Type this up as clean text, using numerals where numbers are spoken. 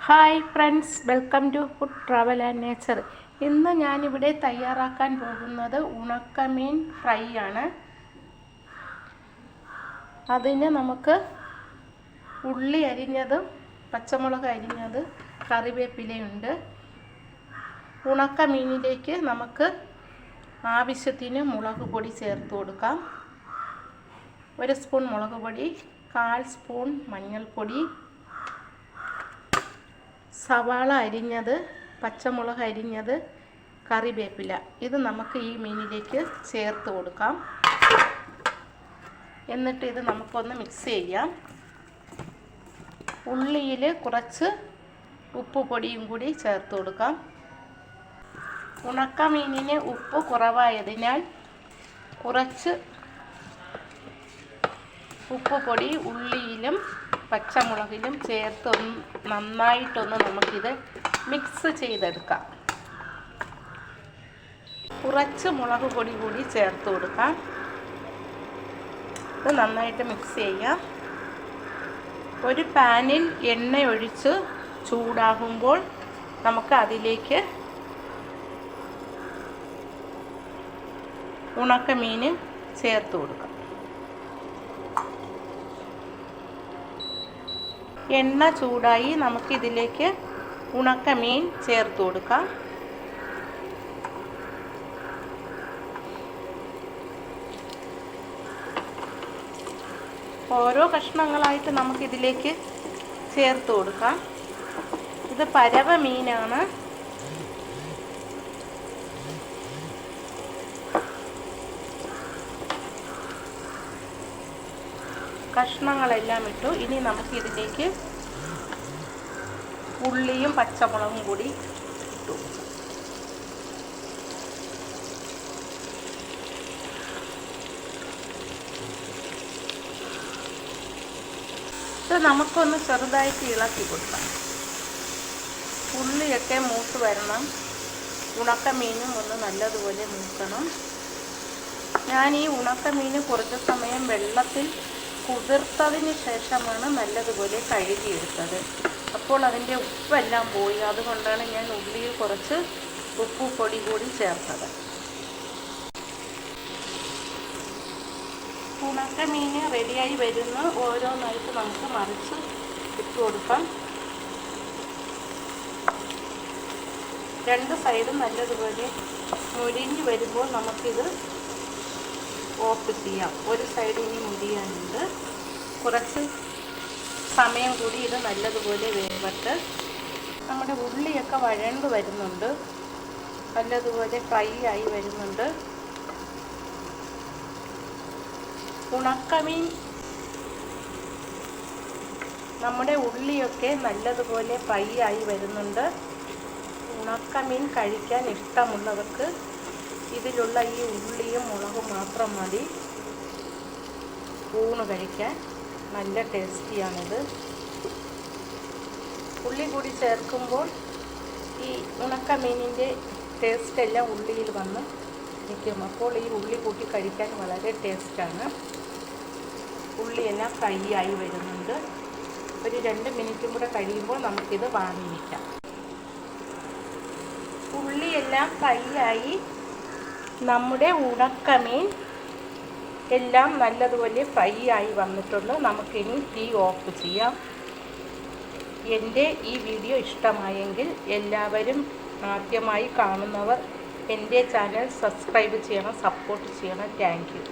Hi friends, welcome to food travel and nature. ഇന്ന് ഞാനിവിടെ തയ്യാറാക്കാൻ പോകുന്നത് ഉണക്കമീൻ ഫ്രൈ ആണ്. അതിന് നമുക്ക് ഉള്ളി അരിഞ്ഞതും പച്ചമുളക് അരിഞ്ഞത്, കറിവേപ്പിലയുണ്ട്. ഉണക്കമീനിലേക്ക് നമുക്ക് ആവശ്യത്തിന് മുളക് പൊടി ചേർത്ത് കൊടുക്കാം. 1 സ്പൂൺ മുളക് പൊടി, 1/4 സ്പൂൺ മഞ്ഞൾപ്പൊടി, സവാള അരിഞ്ഞത്, പച്ചമുളക് അരിഞ്ഞത്, കറിവേപ്പില. ഇത് നമുക്ക് ഈ മീനിലേക്ക് ചേർത്ത് കൊടുക്കാം. എന്നിട്ട് ഇത് നമുക്കൊന്ന് മിക്സ് ചെയ്യാം. ഉള്ളിയിൽ കുറച്ച് ഉപ്പ് പൊടിയും കൂടി ചേർത്ത് കൊടുക്കാം. ഉണക്കമീനിന് ഉപ്പ് കുറവായതിനാൽ കുറച്ച് ഉപ്പ് പൊടി ഉള്ളിയിലും പച്ചമുളകിലും ചേർത്ത് നന്നായിട്ടൊന്ന് നമുക്കിത് മിക്സ് ചെയ്തെടുക്കാം. കുറച്ച് മുളക് പൊടി കൂടി ചേർത്ത് കൊടുക്കാം. ഇത് നന്നായിട്ട് മിക്സ് ചെയ്യാം. ഒരു പാനിൽ എണ്ണ ഒഴിച്ച് ചൂടാകുമ്പോൾ നമുക്ക് അതിലേക്ക് ഉണക്കമീൻ ചേർത്ത് കൊടുക്കാം. എണ്ണ ചൂടായി നമുക്കിതിലേക്ക് ഉണക്കമീൻ ചേർത്ത് കൊടുക്കാം. ഓരോ കഷ്ണങ്ങളായിട്ട് നമുക്കിതിലേക്ക് ചേർത്ത് കൊടുക്കാം. ഇത് പരവ മീനാണ്. കഷ്ണങ്ങളെല്ലാം ഇട്ടു. ഇനി നമുക്കിതിലേക്ക് ഉള്ളിയും പച്ചമുളകും കൂടി ഇട്ടു. ഇത് നമുക്കൊന്ന് ചെറുതായിട്ട് ഇളക്കി കൊടുക്കാം. ഉള്ളിയൊക്കെ മൂത്ത് വരണം. ഉണക്കമീനും ഒന്ന് നല്ലതുപോലെ മൂക്കണം. ഞാൻ ഈ ഉണക്കമീൻ കുറച്ച് സമയം വെള്ളത്തിൽ കുതിർത്തതിന് ശേഷമാണ് നല്ലതുപോലെ കഴുകിയെടുത്തത്. അപ്പോൾ അതിൻ്റെ ഉപ്പെല്ലാം പോയി. അതുകൊണ്ടാണ് ഞാൻ ഉള്ളിയിൽ കുറച്ച് ഉപ്പ് പൊടി കൂടി ചേർത്തത്. ഉണക്കമീൻ റെഡിയായി വരുന്ന ഓരോന്നായിട്ട് നമുക്ക് മറിച്ച് ഇട്ട് കൊടുക്കാം. 2 സൈഡും നല്ലതുപോലെ മുരിഞ്ഞ് വരുമ്പോൾ നമുക്കിത് ഓഫ് ചെയ്യാം. ഒരു സൈഡ് ഇനി മുരിയാനുണ്ട്. കുറച്ച് സമയം കൂടി ഇത് നല്ലതുപോലെ വേവട്ട്. നമ്മുടെ ഉള്ളിയൊക്കെ വഴണ്ട് വരുന്നുണ്ട്. നല്ലതുപോലെ ഫ്രൈ ആയി വരുന്നുണ്ട്. ഉണക്കമീൻ നമ്മുടെ ഉള്ളിയൊക്കെ നല്ലതുപോലെ ഫ്രൈ ആയി വരുന്നുണ്ട്. ഉണക്കമീൻ കഴിക്കാൻ ഇഷ്ടമുള്ളവർക്ക് ഇതിലുള്ള ഈ ഉള്ളിയും മുളകും മാത്രം മതി ഊണ് കഴിക്കാൻ. നല്ല ടേസ്റ്റിയാണിത്. ഉള്ളി കൂടി ചേർക്കുമ്പോൾ ഈ ഉണക്കമീനിൻ്റെ ടേസ്റ്റെല്ലാം ഉള്ളിയിൽ വന്ന് നിൽക്കും. അപ്പോൾ ഈ ഉള്ളി കൂട്ടി കഴിക്കാൻ വളരെ ടേസ്റ്റാണ്. ഉള്ളിയെല്ലാം ഫ്രൈ ആയി വരുന്നുണ്ട്. ഒരു 2 മിനിറ്റും കൂടെ കഴിയുമ്പോൾ നമുക്കിത് വാങ്ങി വയ്ക്കാം. ഉള്ളിയെല്ലാം ഫ്രൈ ആയി നമ്മുടെ ഉണക്കമീൻ എല്ലാം നല്ലതുപോലെ ഫ്രൈ ആയി വന്നിട്ടുണ്ട്. നമുക്കിനി തീ ഓഫ് ചെയ്യാം. എൻ്റെ ഈ വീഡിയോ ഇഷ്ടമായെങ്കിൽ എല്ലാവരും ആദ്യമായി കാണുന്നവർ എൻ്റെ ചാനൽ സബ്സ്ക്രൈബ് ചെയ്യണം, സപ്പോർട്ട് ചെയ്യണം. Thank you.